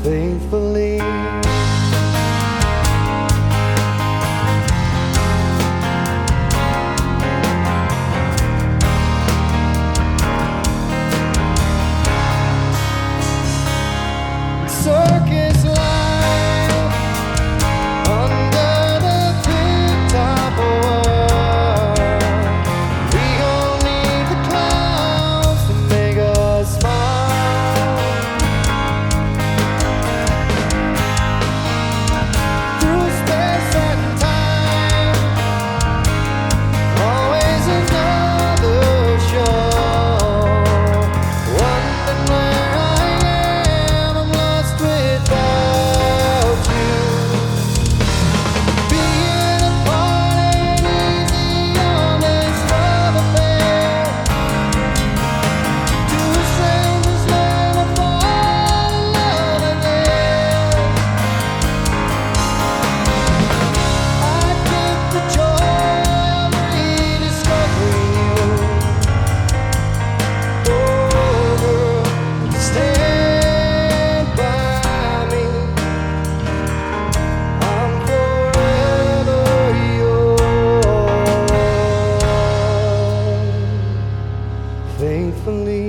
faithfully. Circus life under the big top world. We gon' need the clouds to make us smile. Through space and time, always another show. Wondering where I am, I'm lost without you. Being apart ain't easy on this love affair. Two strangers learn to fall in love again. I get the joy of rediscovering you. Oh, girl, stand by me. I'm forever yours, faithfully.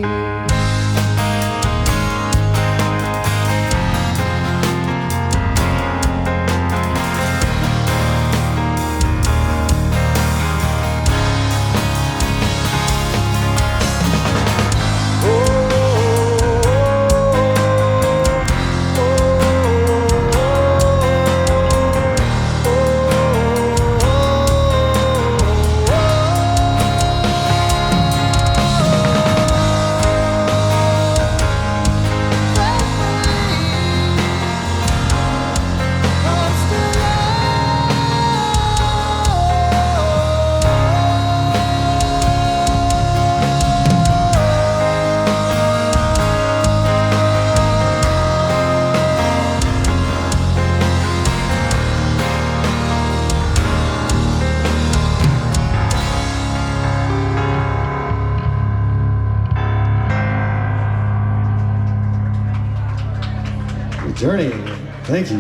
Journey. Thank you.